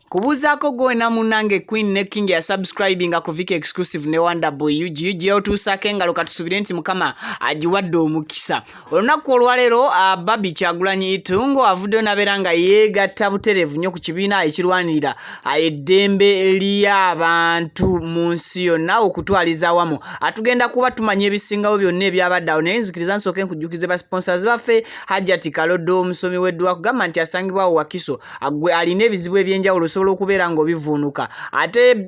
Kubuzaako gwe na munange Queen ne King ya subscribing ku Viki exclusive ne Wonder Boy UG otusake ngalo katusubire nti mukama ajiwadde omukisa. Olunaku olwalero Barbie Kyagulanyi itungo avudde naberanga yegatta buterevu nnyo ku kibiina ekirwanirira eddembe ly'abantu mu nsi yonna okutwaliza awamu. Atugenda kuba tumanya ebisingawo byonna ebyabadde awo naye nzikiriza nsooke nkujjukize ba sponsors baffe Hajjati Kalodo omusomi w'eddwa kugamba nti asangibwa Wakiso agwe alina ebizibu ebyenjawulo okubera ngo bivunuka ate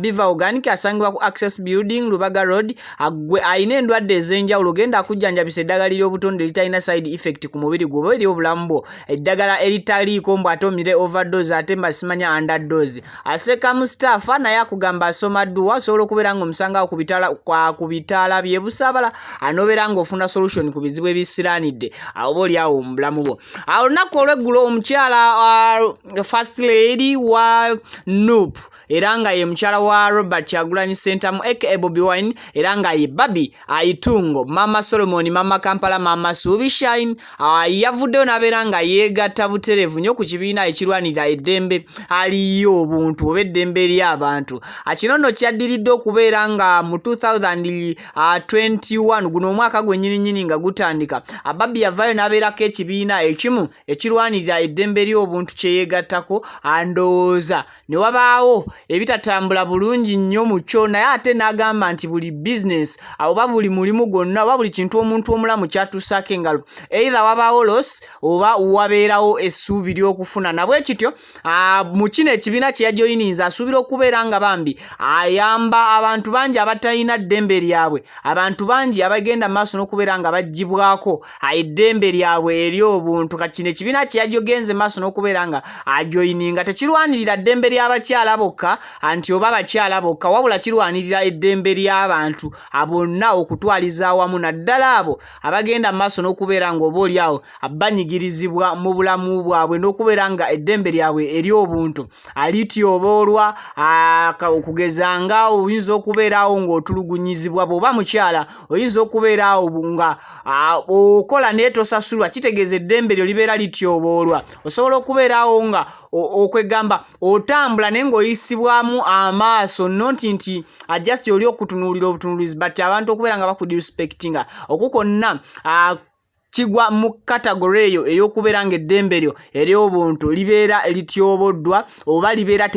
Biva Organic asangibwa ku Access Building Lubaga Road agwe ayina endwadde ez'enjawulo genda akujjanjabisa eddagala ly'obutonde litalina side effect ku mubiri gwo eri obulamu bwo eddagala eritaliiko mbu atomire overdose ate mbasimanya underdose aseka Mustafa naye akugamba asoma dduwa asobola okubeera nga omusangawo ku bitaala by'ebusabala anobeera nga ofuna solution ku bizibu ebisiranidde oba oli awo mu bulamu bwo. Olunaku olw'eggulo omukyala First Lady wa Noop era nga ye mukyala wa Robert Kyagulanyi Center aka Bobi Wine era nga ye Barbie Aitungo Mama Solomon Mama Kampala Mama Subi Shine yavuddeyo nabeera nga yegatta buterevu nnyo ku kibiina ekirwanirira eddembe aliyo obuntu oba eddembe ly'abantu. Kino nno kyaddiridde okubeera nga mu 2021 guno omwaka gwennyini nga gutandika Barbie yavaayo nabeerako ekibiina ekimu ekirwanirira eddembe ly'obuntu kye yeegattako andooza ne wabaawo ebitatambula bulungi nnyo mu kyo naye ate n'agamba nti buli business oba buli mulimu gwonna oba buli kintu omuntu omulamu kyatuusaako engalo either wabaawo loss oba wabeerawo essuubi ly'okufuna nabwe kityo mu kino ekibiina kye yajoyininza asuubira okubeera nga bambi ayamba abantu bangi abatalina ddembe lyabwe abantu bangi abagenda maaso n'okubeera nga baggyibwako eddembe lyabwe eri obuntu kati kino ekibiina kye yajogenze maaso n'okubeera nga ajoyininga tekirwanirira ddembe ly'abakyala bokka anti oba abakyala bokka wabula kirwanirira eddembe ly'abantu abonna okutwaliza awamu naddala abo abagenda maaso n'okubeera nga oba oli awo banyigirizibwa mu bulamu bwabwe n'okubeera nga eddembe lyabwe eri obuntu alityoboolwa okugeza nga oyinza okubeerawo ng'otulugunyizibwa bw'oba mukyala oyinza okubeerawo nga okola naye tosasulwa kitegeeza eddembe lyo libeera lityoboolwa osobola okubeerawo nga okwegamba otambula naye ng'oyisibwamu amaaso nti just oli okutunuulira obutunuulizi but abantu okubeera nga bakudisrespectinga okukonna kigwa mu category eyo ey'okubeera nga eddembe lyo eri obuntu libeera lityoboddwa oba libeera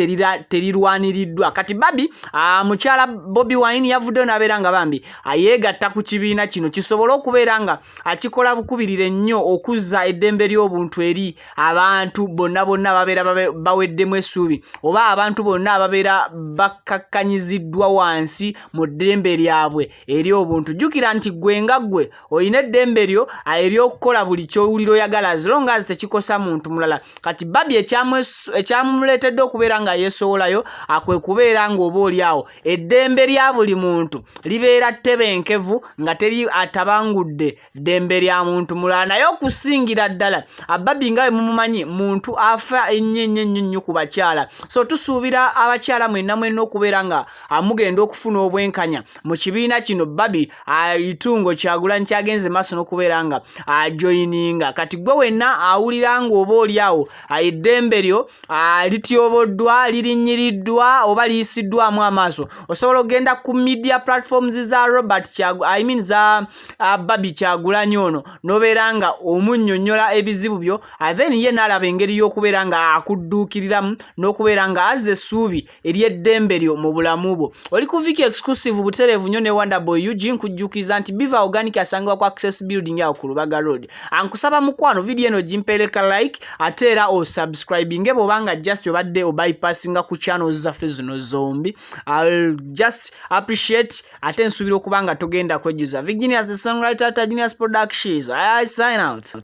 terirwaniriddwa. Kati Barbie mukyala Bobi Wine yavuddeyo n'abeera nga bambi ayeegatta ku kibiina kino kisobole okubeera nga akikola bukubirire nnyo okuzza eddembe ly'obuntu eri abantu bonna babeera baweddemu essuubi oba abantu bonna ababeera bakakkanyiziddwa wansi mu ddembe lyabwe eri obuntu. Jjukira nti gwe nga gwe oyina eddembe lyo eryokukola buli kyowulira oyagala as long as tekikosa muntu mulala. Kati Barbie ekyamuleetedde okubeera nga yeesowolayo kwe kubeera nga oba oli awo eddembe lya buli muntu libeera ttebenkevu nga teri atabangudde ddembe lya muntu mulala. Naye okusingira ddala Barbie nga bwe mumumanyi muntu afa ennyo ku bakyala, so tusuubira abakyala mwenna okubeera nga mugenda okufuna obwenkanya mu kibiina kino Barbie Aitungo Kyagulanyi kyagenze maaso n'okubeera nga ajoyininga. Kati gwe wenna awulira nga oba oli awo eddembe lyo lityoboddwa lirinyiriddwa oba liyisiddwamu amaaso osobola okugenda ku media platforms za za Barbie Kyagulanyi ono n'obeera nga omunnyonnyola ebizibu byo then ye n'alaba engeri y'okubeera nga akudduukiriramu n'okubeera nga azza essuubi ery'eddembe lyo mu bulamu bwo. Oli ku Viki exclusive buterevu nnyo ne Wonder Boy UG nkujjukiza nti Biva Organic asangibwa ku Access Building awo ku Lubaga Road. Ankusaba mukwano video eno gimpeereka like ate era osubscribinge bw'obanga just obadde obypassinga ku channels zaffe zino zombi. I'll just appreciate ate nsuubira okuba nga togenda kwejjuza. Virginius the songwriter, Genius Productions. I sign out.